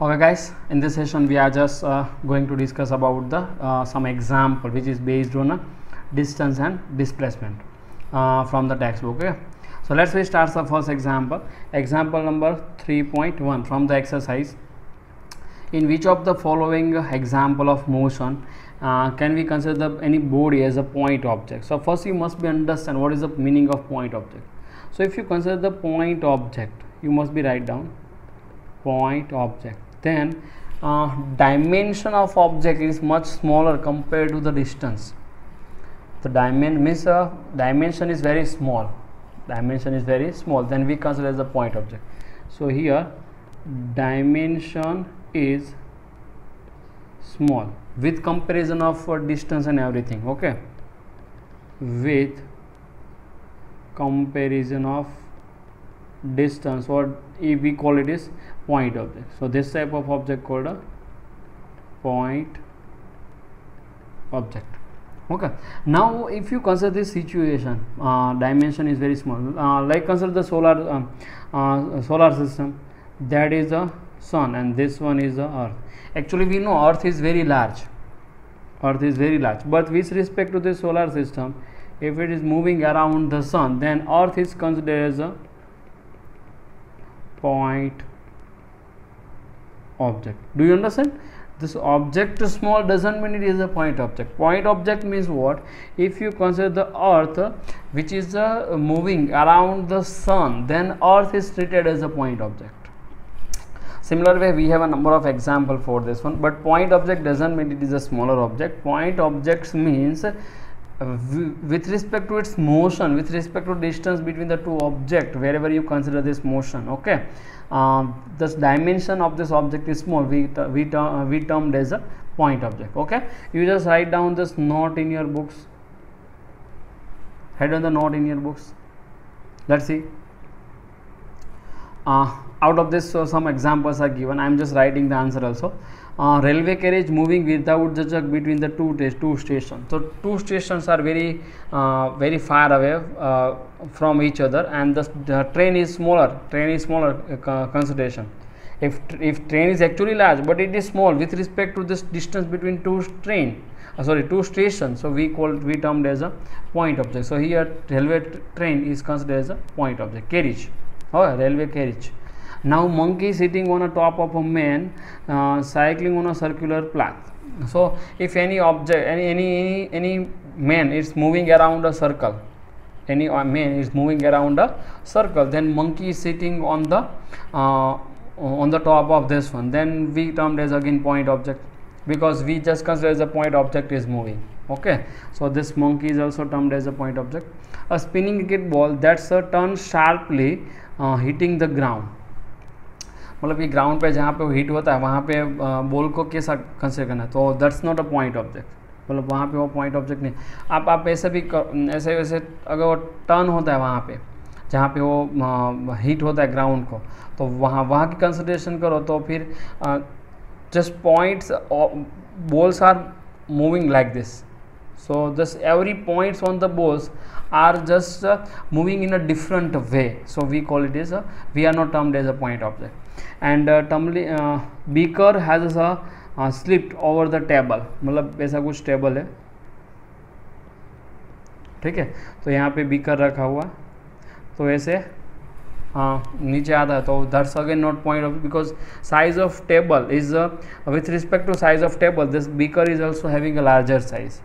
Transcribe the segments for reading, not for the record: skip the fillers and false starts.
Okay guys, in this session we are just going to discuss about the some example which is based on distance and displacement from the textbook. Okay, so let's start the first example. Example number 3.1 from the exercise. In which of the following example of motion can we consider any body as a point object? So first you must be understand what is the meaning of point object. So if you consider the point object, you must be write down point object. Then dimension of object is much smaller compared to the distance. The dimension is very small. Dimension is very small. Then we consider as a point object. So here dimension is small with comparison of distance and everything. Okay, with comparison of distance, or if we call it is point object. So this type of object called a point object. Okay, now if you consider this situation, dimension is very small, like consider the solar system, that is the sun and this one is the earth. Actually we know earth is very large, but with respect to the solar system, if it is moving around the sun, then earth is considered as a point object. Do you understand? This object small doesn't mean it is a point object. Point object means what? If you consider the earth which is moving around the sun, then earth is treated as a point object. Similar way we have a number of example for this one, but point object doesn't mean it is a smaller object. Point objects means with respect to its motion, with respect to distance between the two objects, wherever you consider this motion. Okay, this dimension of this object is small, we termed as a point object. Okay, you just write down this note in your books, head on the note in your books. Let's see. Out of this some examples are given. I am just writing the answer also. Railway carriage moving without the jug between the two stations. So two stations are very far away from each other, and the train is smaller. Consideration. If train is actually large, but it is small with respect to this distance between two stations. So we termed as a point object. So here railway train is considered as a point object. Carriage, railway carriage. Now monkey sitting on a top of a man cycling on a circular path. So if any object, any man is moving around a circle, then monkey is sitting on the top of this one, then we termed as again point object, because we just consider as a point object is moving. Okay, so this monkey is also termed as a point object. A spinning cricket ball that's turns sharply hitting the ground. मतलब ये ground पे जहाँ पे वो hit होता है वहाँ पे बॉल को कैसा कंसिडर करना है, तो that's not a point object. मतलब वहाँ पे वो पॉइंट ऑब्जेक्ट नहीं. आप ऐसे भी ऐसे वैसे अगर वो टर्न होता है वहाँ पे जहाँ पे वो हिट होता है ग्राउंड को, तो वहाँ की कंसिडरेशन करो, तो फिर just points balls are moving like this. So this every points on the balls are just moving in a different way. So we call it as we are not termed as a point object. And beaker has slipped over the table. मतलब ऐसा कुछ table है, ठीक है, तो यहाँ पे beaker रखा हुआ, तो ऐसे नीचे आता है, तो that's again not point of, because size of table is with respect to size of table, this beaker is also having a larger size.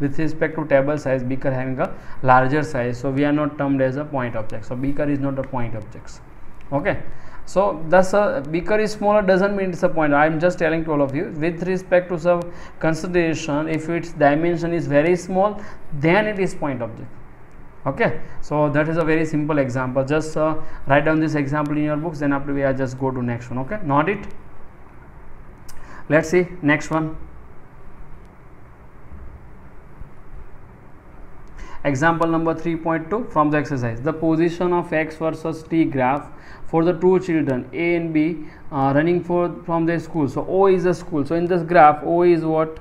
With respect to table size, beaker having a larger size, so we are not termed as a point object. So beaker is not a point object. Okay, so thus beaker is smaller doesn't mean it's a point. I am just telling to all of you with respect to some consideration, if its dimension is very small, then it is point object. Okay, so that is a very simple example. Just write down this example in your books, then after we are just go to next one. Okay, note it. Let's see next one. Example number 3.2 from the exercise. The position of x versus t graph for the two children A and B running from their school. So O is a school. So in this graph, O is what?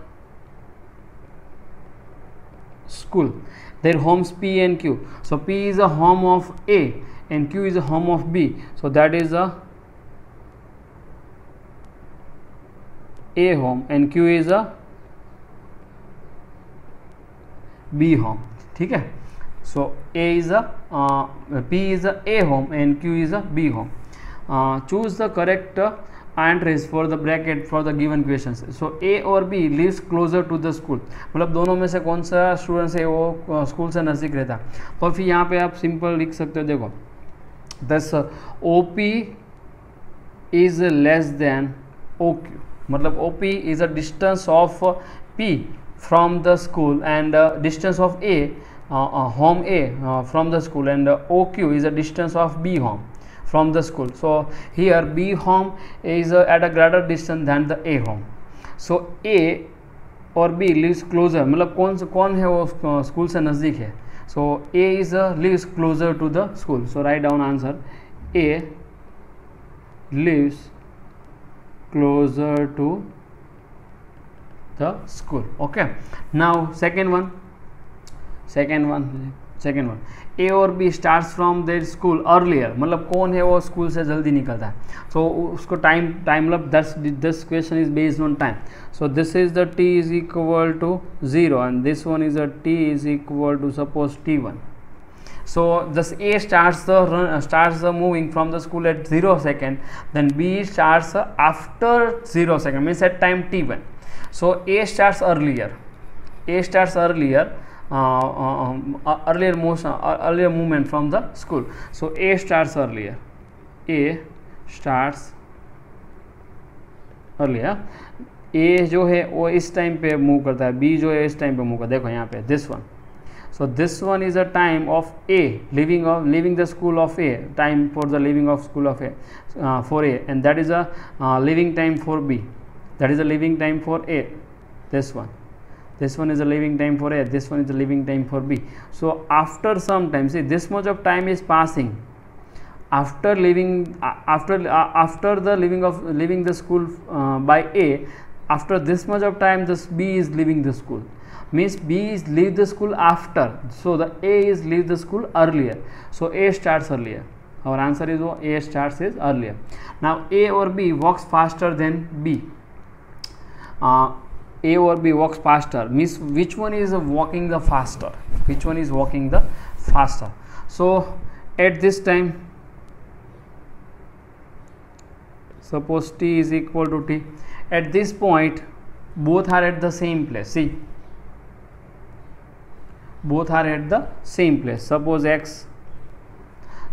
School. Their homes P and Q. So P is a home of A and Q is a home of B. So that is a A home and Q is a B home. ठीक है, so A is a P is a A home and Q is a B home. Choose the correct entries for the bracket for the given questions. So A और B lives closer to the school. मतलब दोनों में से कौन सा student है वो school से नज़दीक रहता है. तो फिर यहाँ पे आप सिंपल लिख सकते हो, देखो दस OP is less than OQ. मतलब OP is a distance of P from the school and distance of A home A from the school, and OQ is a distance of B home from the school. So here B home is at a greater distance than the A home. So A और B lives closer, मतलब कौन है वो school से नज़दीक है. So A is lives closer to the school. So write down answer. A lives closer to the school. Okay, now second one. A और B starts from their school earlier. मतलब कौन है वो स्कूल से जल्दी निकलता है. So उसको टाइम मतलब this question is based on time. So this is the t is equal to 0 and this one is a t is equal to suppose t1. So this A starts the moving from the school at 0 second, then B starts after 0 second, means at time t1. So A starts earlier. Earlier movement from the school. So A starts earlier. A जो है वो इस time पे move करता है, B जो है इस टाइम पे मूव करता है. देखो यहाँ पे this one. So this one is a time of A leaving the school of A, time for the leaving of school of A for A, and that is a leaving time for B. That is a leaving time for A. This one is a leaving time for A. This one is a leaving time for B. So after some time, see this much of time is passing. After leaving the leaving the school by A, after this much of time, this B is leaving the school. Means B is leave the school after, so the A is leave the school earlier. So A starts earlier. Our answer is A starts is earlier. Now A or B walks faster than B. A or B walks faster, means which one is walking the faster? So at this time, suppose t is equal to t. At this point, both are at the same place. See, both are at the same place. Suppose x.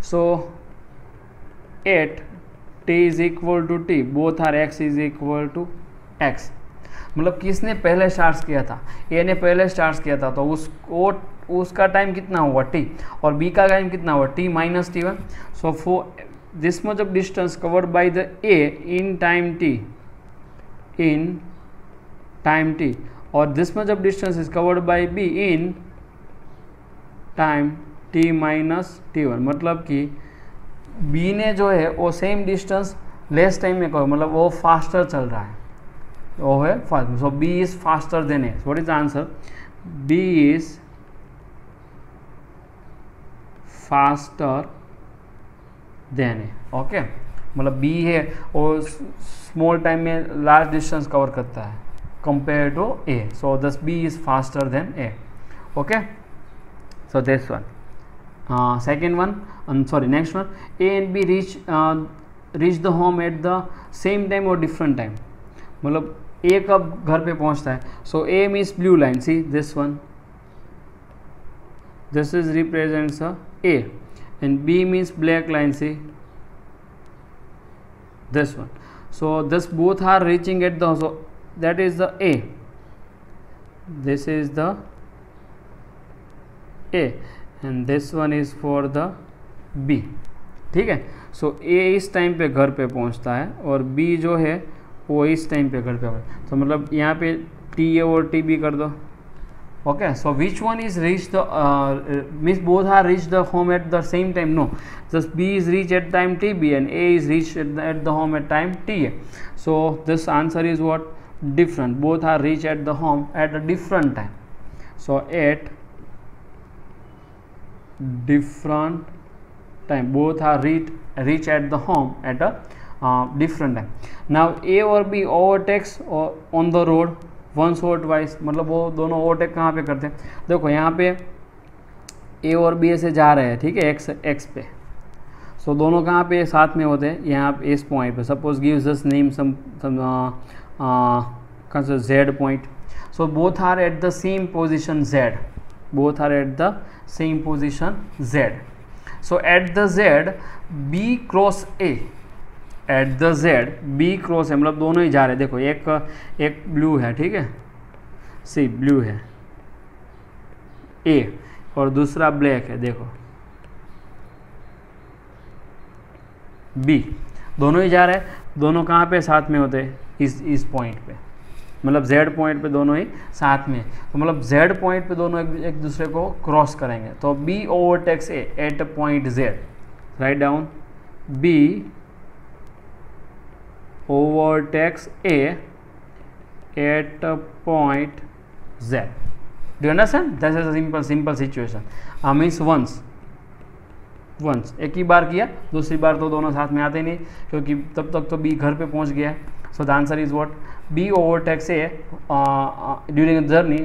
So at t is equal to t, both are x is equal to x. मतलब किसने पहले start किया था? ए ने पहले start किया था, तो उसका टाइम कितना हुआ टी, और बी का टाइम कितना हुआ t minus t one. So for this much of distance covered by the A in time t और this much of distance is covered by B in time t minus t one. मतलब कि B ने जो है वो same distance less time में cover, मतलब वो फास्टर चल रहा है, वो है fast. So B is faster than A. What is the answer? B is faster than A. Okay, मतलब बी है और स्मॉल टाइम में लार्ज डिस्टेंस कवर करता है compare to A. So this B is faster than A. Okay, so this one. Second one, next one. A and B reach the home at the same time or different time. मतलब A कब घर पे पहुंचता है? So A means blue line. See this one. This is represents A, and B means black line. See this one. So this both are reaching at the, so that is the A. This is the A. And this one is for the B. ठीक है. सो A इस time पे घर पे पहुंचता है और B जो है वो इस टाइम पे घर पे पहुंचता है. तो मतलब यहाँ पे टी ए और टी बी कर दो. Okay, so which one is reach the means both are reach the home at the same time? No, just B is reach at time T B and A is reach at the home at time T A. So this answer is what? Different. Both are reach at the home at a different time. So at different time, both are reach at the home at a different है. Now A और B overtakes on the road once or twice, मतलब वो दोनों overtake कहाँ पे करते हैं. देखो यहाँ पे ए और बी से जा रहे हैं, ठीक है, एक्स पे. सो दोनों कहाँ पे साथ में होते हैं, यहाँ पे इस पॉइंट पे. Suppose gives us name some z point. So both are at the same position z. Both are at the same position z. So at the z b cross a. At the z b cross a, मतलब दोनों ही जा रहे हैं. देखो एक blue है, ठीक है, सी ब्लू है ए, और दूसरा ब्लैक है, देखो बी. दोनों ही जा रहे हैं. दोनों कहाँ पे साथ में होते हैं, इस पॉइंट पे, मतलब z पॉइंट पे दोनों ही साथ में. तो मतलब z पॉइंट पे दोनों एक दूसरे को क्रॉस करेंगे. तो b overtakes a at point z. Right down b overtakes a at a point z. Do you understand? This is a simple situation. Means once एक ही बार किया, दूसरी बार तो दोनों साथ में आते नहीं, क्योंकि तब तक तो b घर पे पहुंच गया. So the answer is what? B overtakes a during a journey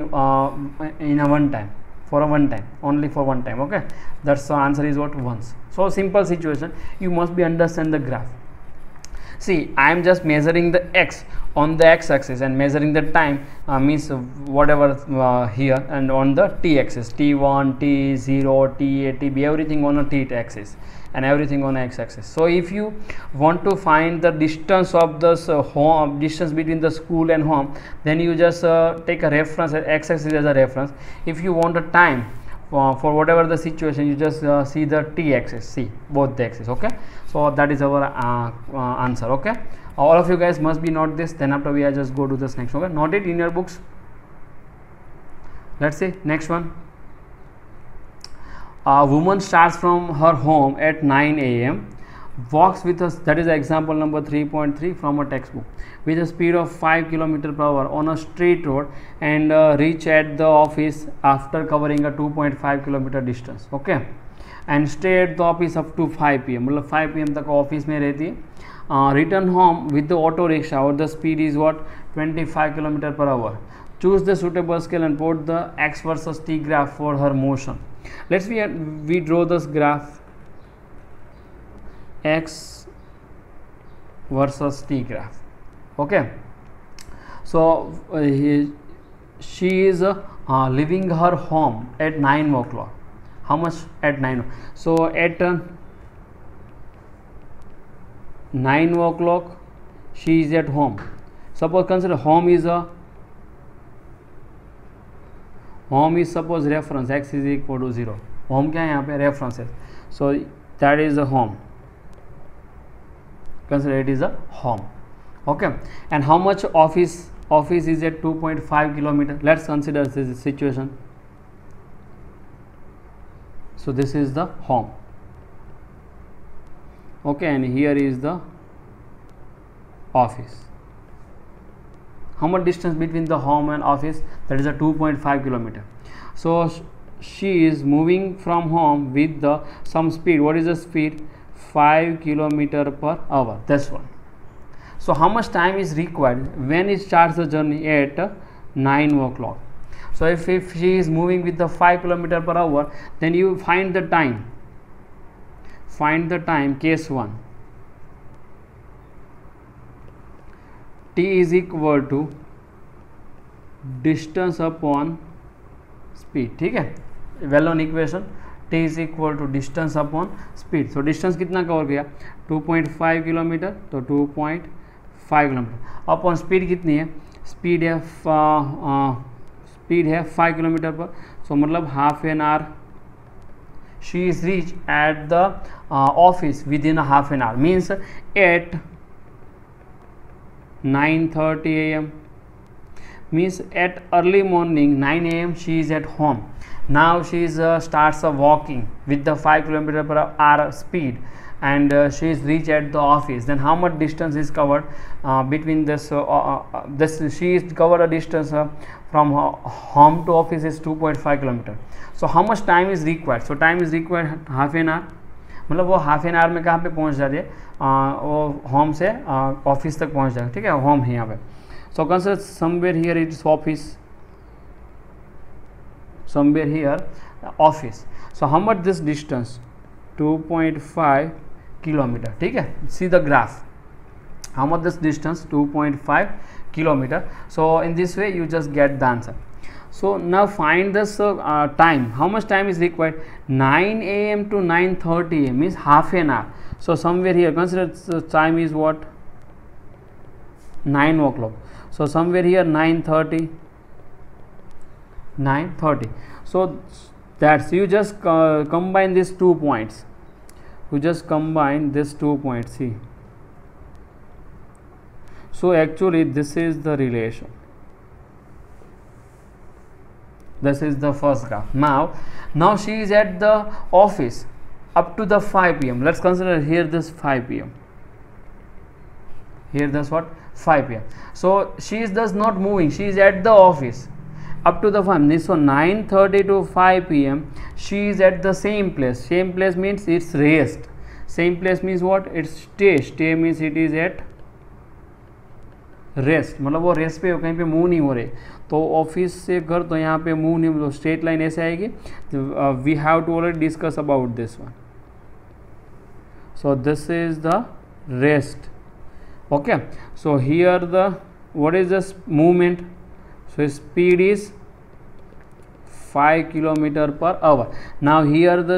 in a one time, for a one time, only for one time. Okay, that's the answer is what? Once. So simple situation. You must be understand the graph. See, I am just measuring the x on the x-axis and measuring the time, means whatever here, and on the t-axis, t1, t0, t8, tb, everything on a t-axis and everything on x-axis. So if you want to find the distance of the home, distance between the school and home, then you just take a reference, x-axis as a reference. If you want a time for whatever the situation, you just see the t-axis, see both the axes. Okay, so that is our answer. Okay, all of you guys must be note this. Then after we are just go to this next. Okay, note it in your books. Let's see next one. A woman starts from her home at 9 a.m. walks with us, that is example number 3.3 from a textbook, with a speed of 5 km/h on a straight road, and reach at the office after covering a 2.5 km distance. Okay, and stay at the office up to 5 p.m. मतलब 5 p.m. तक office में रहती है. Return home with the auto rickshaw, or the speed is what? 25 km/h. Choose the suitable scale and plot the x versus t graph for her motion. Let's we draw this graph, x versus t graph. Okay, so she is leaving her home at 9 o'clock. How much? At 9. So at 9 o'clock she is at home. Suppose consider home is suppose reference, x is equal to 0. home क्या है यहाँ पे? reference है. So that is the home. Consider it is a home. Okay, and how much office is at 2.5 km. Let's consider this situation. So this is the home. Okay, and here is the office. How much distance between the home and office? That is a 2.5 km. So she is moving from home with the some speed. What is the speed? 5 km/h. That's one. So how much time is required when it starts the journey at 9 o'clock? So if she is moving with the 5 km/h, then you find the time. Find the time, case 1. T is equal to distance upon speed. ठीक है, well known equation. T is equal to distance upon speed. So distance कितना cover किया? 2.5 kilometre, तो 2.5 kilometre upon speed कितनी है? Speed है 5 kilometre पर. So मतलब half an hour. She is reach at the office within half an hour, means at 9:30 a.m. means at early morning 9 a.m. she is at home. Now she is starts walking with the 5 km/h speed, and she is reached at the office. Then how much distance is covered between this? She is covered a distance from home to office is 2.5 km. So how much time is required? So time is required half an hour. मतलब वो half an our में कहाँ पे पहुँच जाती है, वो home से ऑफिस तक पहुँच जाए, ठीक है, होम है यहाँ पे. So consider somewhere here it's office, somewhere here office. So how much this distance, 2.5 kilometer, ठीक है. See the graph, how much this distance, 2.5 kilometer. So in this way you just get the answer. So now find this time, how much time is required, 9 a.m. to 9:30 a.m. is half an hour. So somewhere here consider the time is what, 9 o'clock. So somewhere here 9:30. So that's, you just combine these 2 points, you just combine these 2 points, see. So actually this is the relation, this is the first graph. Now she is at the office up to the 5 p.m. let's consider here this 5 p.m. here this what, 5 p.m. so she is thus not moving, she is at the office up to the 5. So 9:30 to 5 p.m. she is at the same place. Same place means it's rest. Same place means what, it's stay. Stay means it is at rest, मतलब वो rest पे कहीं पे move नहीं हो रहे. तो office से घर तो यहाँ पे मूव नहीं, मतलब स्ट्रेट लाइन ऐसे आएगी. We have to already discuss about this one. So this is the rest. Okay, so here the what is the movement, so speed is 5 km/h. Now here the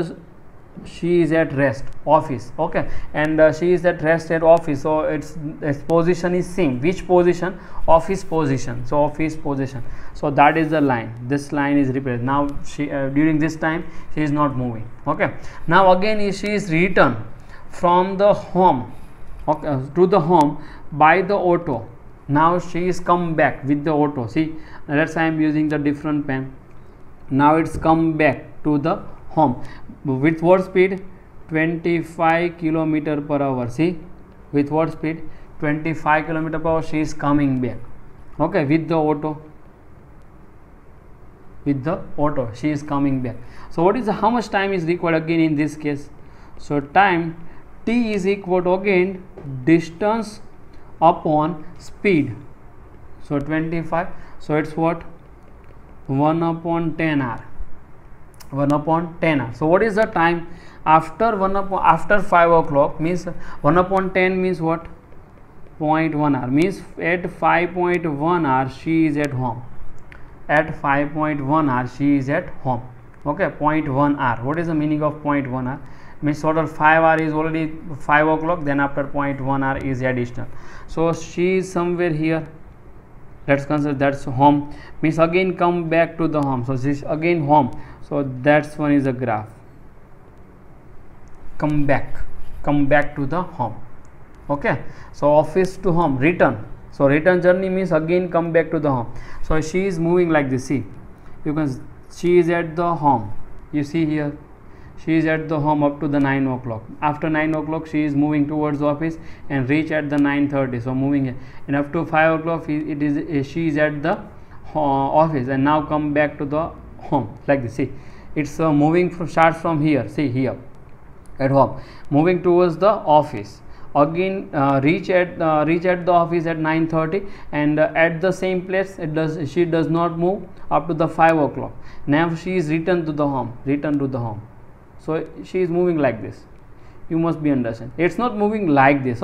she is at rest, office, okay, and she is at rest at office, so its position is same. Which position, office position. So office position, so that is the line, this line is represented. Now she during this time she is not moving. Okay, now again she is returned from the home, okay, to the home by the auto. Now she is come back with the auto. See, let's say I am using the different pen. Now it's come back to the home with what speed, 25 km/h. See, with what speed, 25 km/h. She is coming back, okay, with the auto, with the auto she is coming back. So what is the, how much time is required again in this case? So time t is equal to again distance upon speed. So 25, so it's what, 1/10 hour, 1/10 hour. So what is the time after after 5 o'clock, means 1/10 means what, 0.1 hour, means at 5.1 hour she is at home. At 5.1 hour she is at home. Okay, 0.1 hour. What is the meaning of 0.1 hour? Means total 5 hour is already 5 o'clock, then after 0.1 hour is additional. So she is somewhere here, let's consider that's home, means again come back to the home. So this again home, so that's one is a graph, come back to the home. Okay, so office to home, return. So return journey means again come back to the home. So she is moving like this. See, you can, she is at the home, you see here, she is at the home up to the 9 o'clock. After 9 o'clock she is moving towards the office and reach at the 9:30. So moving here, and up to 5 o'clock it is she is at the office, and now come back to the home like this. See, it's moving from, starts from here, see here at home, moving towards the office. Again reach at the office at 9:30, and at the same place she does not move up to the 5 o'clock. Now she is returned to the home. So she is moving like this. You must be understand. It's not moving like this.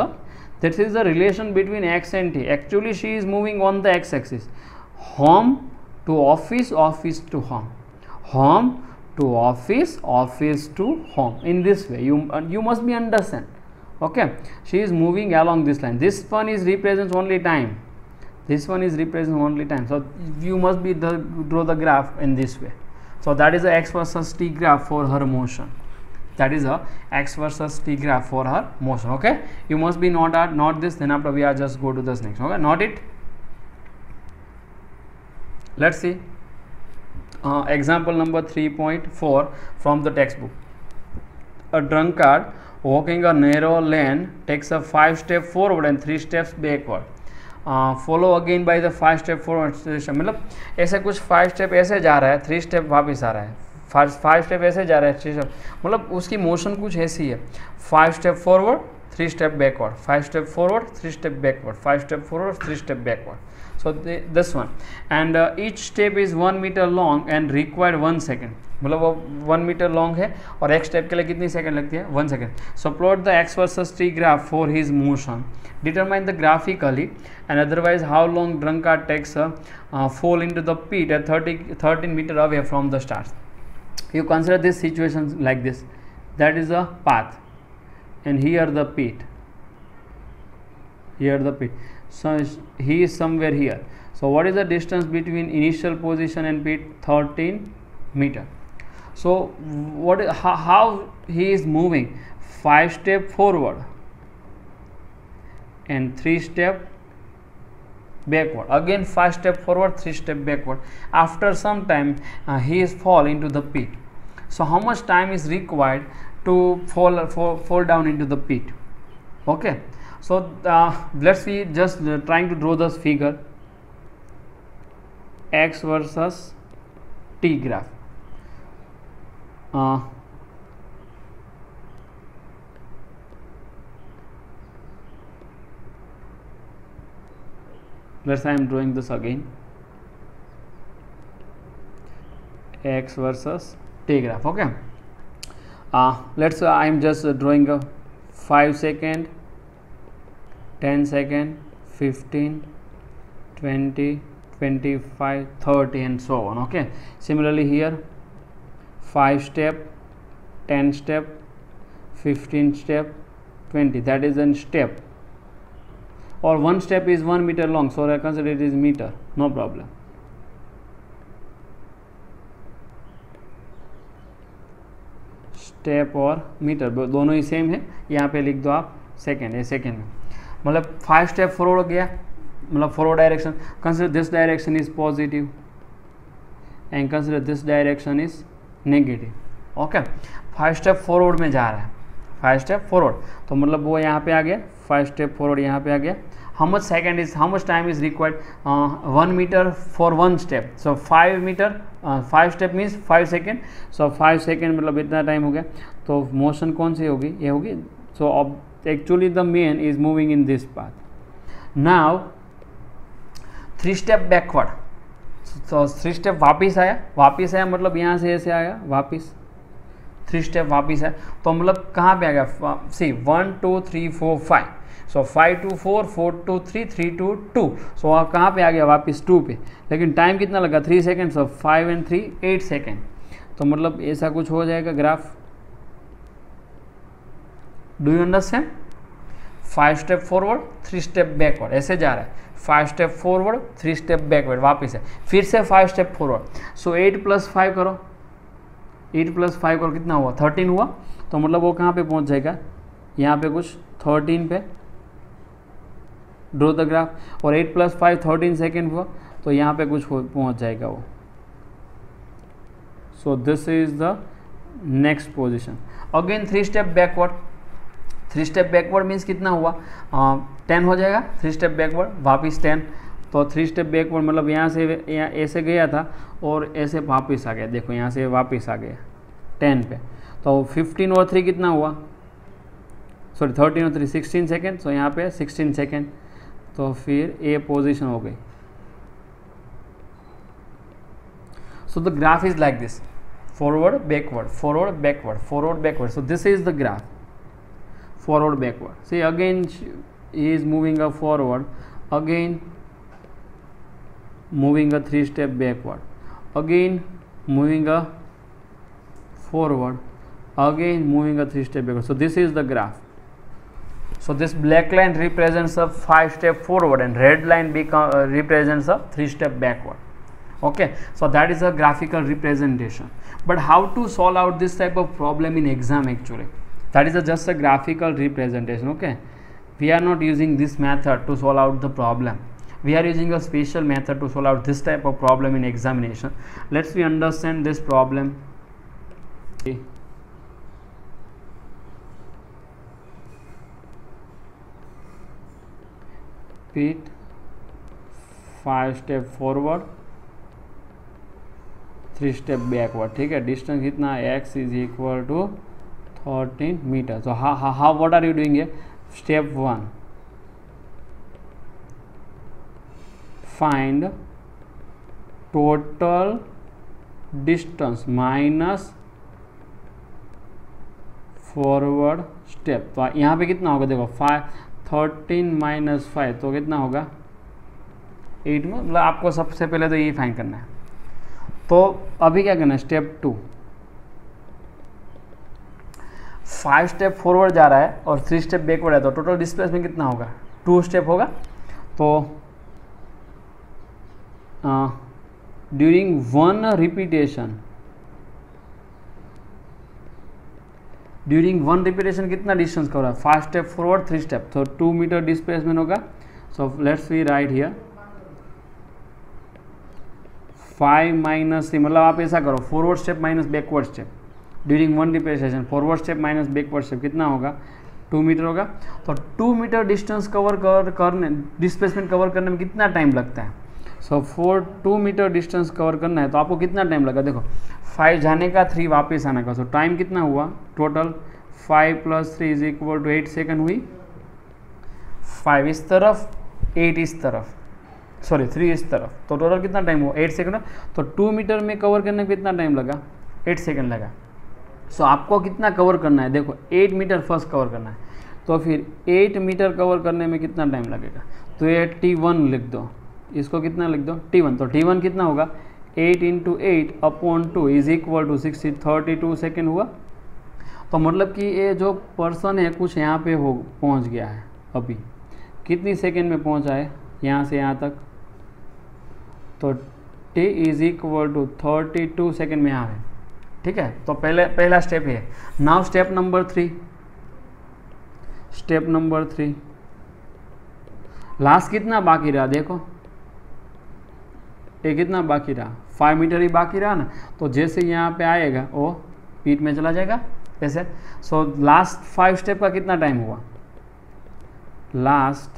That is the relation between x and t. Actually she is moving on the x-axis. Home to office, office to home. Home to office, office to home. In this way, you must be understand. Okay, she is moving along this line. This one is represents only time. This one is represents only time. So you must be draw the graph in this way. So that is the x versus t graph for her motion. That is a x versus t graph for her motion. Okay, you must be not this. Then after we are just go to this next. Okay, not it. Let's see example number 3.4 from the textbook. A drunkard walking a narrow lane takes a 5 steps forward and 3 steps backward. Follow again by the 5 step forward, मतलब ऐसे कुछ 5 step ऐसे जा रहा है, 3 step वापस आ रहा है, फाइव स्टेप ऐसे जा रहा है, 3 स्टेप, मतलब उसकी मोशन कुछ ऐसी है, 5 step forward 3 step backward, 5 step forward 3 step backward, 5 step forward 3 step backward. So this one, and each step is 1 meter long and required 1 second. मतलब वो 1 मीटर लॉन्ग है और एक स्टेप के लिए कितनी सेकंड लगती है, 1 सेकंड. So plot the x versus t graph for his motion, determine the graphically and otherwise how long drunkard takes fall into the pit at 13 meter away from the stars. You consider this situation like this, that is a path and here the pit, here the pit. So he is somewhere here. So what is the distance between initial position and pit? 13 meter. So what how he is moving? 5 step forward and 3 step backward, again 5 step forward, 3 step backward. After some time he is fall into the pit. So how much time is required to fall down into the pit? Okay, so let's see, just trying to draw this figure, x versus t graph. Let's say I am drawing this again, x versus t graph. Okay, let's say I am just drawing a 5 second, 10 second, 15, 20, 25, 30 and so on. Okay, similarly here 5 step, 10 step, 15 step, 20, that is a step, or 1 step is 1 meter long, so I consider it is meter, no problem. Step और metre दोनों ही same है, यहाँ पे लिख दो आप second, ये second में, मतलब 5 स्टेप फॉरवर्ड गया, मतलब forward direction, consider this direction is positive and consider this direction is negative. Okay, 5 step forward में जा रहा है, 5 स्टेप फॉरवर्ड, तो मतलब वो यहाँ पे आ गया, 5 स्टेप फॉरवर्ड यहाँ पे आ गया. How much second is, how much time is required, 1 metre for 1 step, so 5 metre, 5 step means 5 second, so 5 second मतलब इतना टाइम हो गया. तो मोशन कौन सी होगी, ये होगी. So actually the man is moving in this path. Now 3 step backward, तो 3 स्टेप वापिस आया मतलब यहाँ से ऐसे आया वापिस, 3 स्टेप वापिस है, तो मतलब कहाँ पे आ गया, सी 1 2 3 4 5, सो 5 2 4 4 2 3 3 2 2, सो आप कहाँ पे आ गया वापिस 2 पे, लेकिन टाइम कितना लगा 3 सेकेंड, सो 5 and 3 8 सेकेंड. तो मतलब ऐसा कुछ हो जाएगा graph. Do you understand? 5 step forward 3 step backward, ऐसे जा रहा है, 5 स्टेप फॉरवर्ड 3 स्टेप बैकवर्ड, वापिस है, फिर से 5 स्टेप फॉरवर्ड. सो 8 + 5 करो, 8 + 5 करो, कितना हुआ 13 हुआ. तो मतलब वो कहाँ पे पहुँच जाएगा, यहाँ पे कुछ 13 पे, ड्रॉ द ग्राफ, और 8 + 5 13 सेकेंड हुआ, तो यहाँ पे कुछ पहुँच जाएगा वो. सो this is the next position. Again 3 step backward, 3 step backward means कितना हुआ, 10 हो जाएगा, 3 स्टेप बैकवर्ड वापिस 10, तो 3 स्टेप बैकवर्ड मतलब यहाँ से ऐसे गया था और ऐसे वापस आ गया, देखो यहाँ से वापस आ गया 10 पे, तो 15 और 3 कितना हुआ, सॉरी 13 और 3 16 सेकेंड, तो यहाँ पे 16 सेकेंड, तो फिर ए पोजीशन हो गई. So the graph is like this, forward backward, forward backward, forward backward. So this is the graph, forward backward. See again he is moving a forward, again moving a 3 step backward, again moving a forward, again moving a 3 step backward. So this is the graph. So this black line represents a 5 step forward and red line represents a 3 step backward. Okay, so that is a graphical representation. But how to solve out this type of problem in exam actually? That is just a graphical representation. Okay, we are not using this method to solve out the problem. We are using a special method to solve out this type of problem in examination. Let's we understand this problem. Pit 5 step forward, 3 step backward, ठीक है। डिस्टेंस कितना है, x is equal to 13 metre. तो how what are you doing है, step 1 find total distance minus forward step. तो यहाँ पे कितना होगा, देखो 13 माइनस 5 तो कितना होगा 8 में, मतलब आपको सबसे पहले तो यही फाइंड करना है। तो अभी क्या करना है, स्टेप 2 5 स्टेप फॉरवर्ड जा रहा है और 3 स्टेप बैकवर्ड है, तो टोटल डिस्प्लेसमेंट कितना होगा, 2 स्टेप होगा। तो ड्यूरिंग 1 रिपीटेशन कितना डिस्टेंस कवर है, 5 स्टेप फॉरवर्ड 3 स्टेप, तो 2 मीटर डिस्प्लेसमेंट होगा। So let's we write here 5 minus 3, मतलब आप ऐसा करो forward step minus backward step during 1 repetition, forward step minus backward step कितना होगा, 2 मीटर होगा। तो 2 मीटर डिस्टेंस करने डिस्प्लेसमेंट कवर करने में कितना टाइम लगता है। So for 2 metre distance cover करना है तो आपको कितना टाइम लगा, देखो 5 जाने का 3 वापस आने का, सो टाइम कितना हुआ total 5 + 3 is equal to 8 second हुई। 5 इस तरफ 8 इस तरफ, सॉरी 3 इस तरफ, तो टोटल कितना टाइम हुआ 8 सेकेंड। तो 2 मीटर में कवर करने में कितना टाइम लगा, 8 सेकेंड लगा। सो आपको कितना कवर करना है, देखो 8 मीटर फर्स्ट कवर करना है, तो फिर 8 मीटर कवर करने में कितना टाइम लगेगा, तो ये T1 लिख दो, इसको कितना लिख दो T1। तो T1 कितना होगा 8 × 8/2 इज इक्वल टू 60, 32 सेकेंड हुआ। तो मतलब कि ये जो पर्सन है कुछ यहाँ पे पहुँच गया है, अभी कितनी सेकेंड में पहुँचा है यहाँ से यहाँ तक, तो T is equal to 32 second में यहाँ है, ठीक है। तो पहला स्टेप है। नाउ स्टेप नंबर 3, लास्ट कितना बाकी रहा, देखो ये कितना बाकी रहा, 5 मीटर ही बाकी रहा ना, तो जैसे यहाँ पे आएगा वो पीठ में चला जाएगा ऐसे। सो लास्ट 5 स्टेप का कितना टाइम हुआ, लास्ट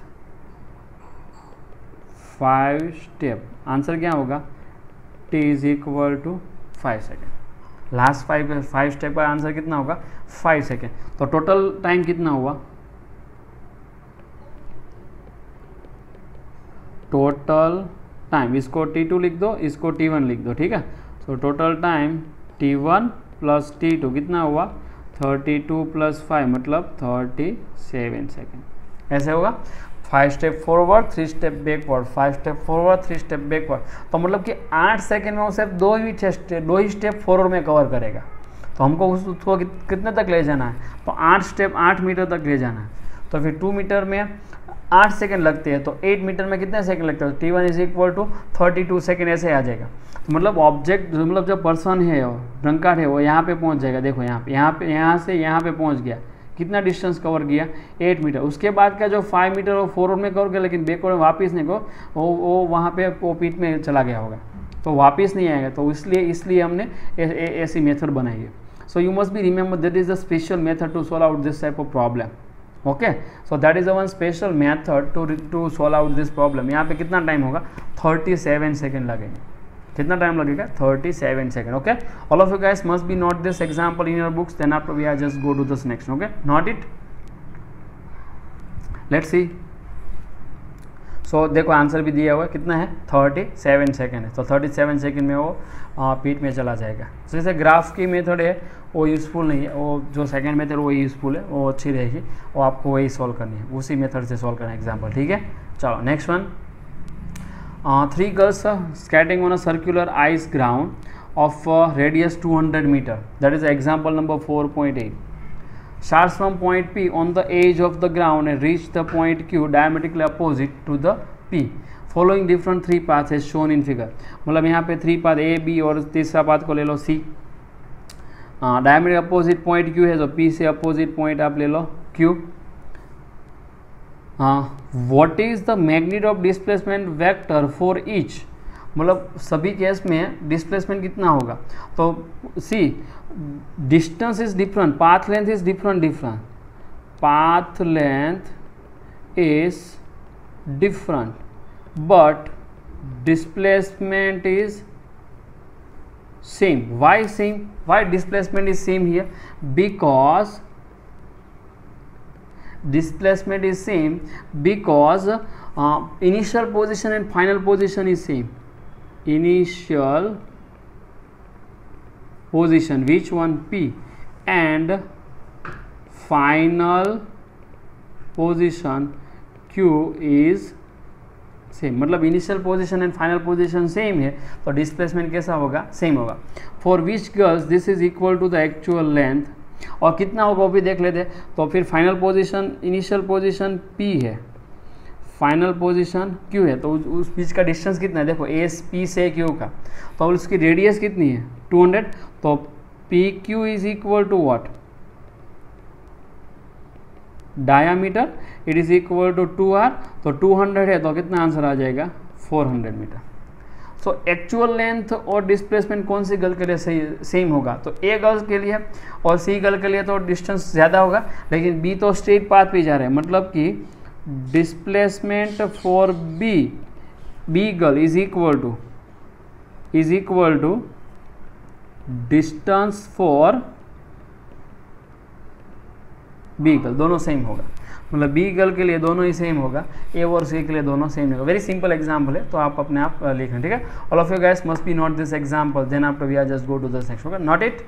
5 स्टेप, आंसर क्या होगा T is equal to 5 second. Last 5 step का आंसर कितना होगा 5 सेकेंड। तो टोटल टाइम कितना हुआ, टोटल टाइम, इसको T2 लिख दो, इसको T1 लिख दो, ठीक है। So total time T1 + T2 कितना हुआ 32 + 5 मतलब 37 सेकेंड, ऐसे होगा। 5 step forward 3 step backward, 5 step forward 3 step backward, तो मतलब कि 8 सेकेंड में वो सिर्फ 2 ही स्टेप फॉरवर्ड में कवर करेगा। तो हमको उसको कितने तक ले जाना है, तो 8 मीटर तक ले जाना है। तो फिर 2 मीटर में 8 सेकेंड लगते हैं, तो 8 मीटर में कितने सेकेंड लगते हैं, T1 is equal to 32 second ऐसे आ जाएगा। तो मतलब ऑब्जेक्ट मतलब जो पर्सन है वो ड्रंकार्ड है वो यहाँ पे पहुँच जाएगा, देखो यहाँ से यहाँ पे पहुँच गया, कितना डिस्टेंस कवर किया 8 मीटर। उसके बाद का जो 5 मीटर वो फॉरवर्ड में कवर किया, लेकिन बैकवर्ड में वापस नहीं को वो वहाँ पे वो पीठ में चला गया होगा, तो वापस नहीं आएगा। तो इसलिए हमने ऐसी मेथड बनाई है। So you must be remember that is the special method to solve out this type of problem. Okay, so that is a one special method to solve out this problem. यहाँ पे कितना time होगा 37 second लगेंगे। कितना time लगेगा 37 second. Okay, all of you guys must be note this example in your books, then after we are just go to this next. Okay, note it, let's see. So देखो answer भी दिया हुआ है, कितना है 37 second है। तो 37 second में वो पीठ में चला जाएगा। तो जैसे ग्राफ की मेथड है वो यूज़फुल नहीं है, वो जो सेकेंड मेथड वो यूज़फुल है, वो अच्छी रहेगी, वो आपको वही सॉल्व करनी है, उसी मेथड से सॉल्व करना है एग्जाम्पल, ठीक है। चलो next one, 3 girls skating on a circular ice ground of radius 200 meter. That is example number 4.8. Starts from point P on the edge of the ground and reach the point Q diametrically opposite to the P. Following different 3 paths is shown in figure. मतलब यहाँ पे 3 path A, B और तीसरा path को ले लो C. Diameter opposite point Q है, तो P से अपोजिट पॉइंट आप ले लो Q. What is the magnitude of displacement vector for each, मतलब सभी केस में डिस्प्लेसमेंट कितना होगा। तो see distance is different, path length is different, path length is different but displacement is same. Why same? Why displacement is same here? Because displacement is same because initial position and final position is same. Initial position, which one? P, and final position Q is same. मतलब initial position and final position same है तो displacement कैसा होगा? Same होगा. For which girls this is equal to the actual length. और कितना होगा वो भी देख लेते हैं. तो फिर final position, initial position P है, फाइनल पोजीशन Q है, तो उस बीच का डिस्टेंस कितना है? देखो एस P से Q का, तो उसकी रेडियस कितनी है? 200. तो PQ is equal to what? Diameter. It is equal to 2r. तो 200 है तो कितना आंसर आ जाएगा? 400 मीटर. सो एक्चुअल लेंथ और डिस्प्लेसमेंट कौन सी गर्ल के लिए सही सेम होगा? तो ए गर्ल के लिए और सी गर्ल के लिए तो डिस्टेंस ज़्यादा होगा, लेकिन बी तो स्ट्रेट पाथ पे जा रहे हैं. मतलब कि displacement for B girl is equal to distance for B girl. दोनों सेम होगा. मतलब बी गर्ल के लिए दोनों ही सेम होगा, ए और सी के लिए दोनों सेम होगा. वेरी सिंपल एग्जाम्पल है, तो आप अपने आप लिख लें. ठीक है. All of you guys must be note this example, then after we are just go to the next. Okay, note it.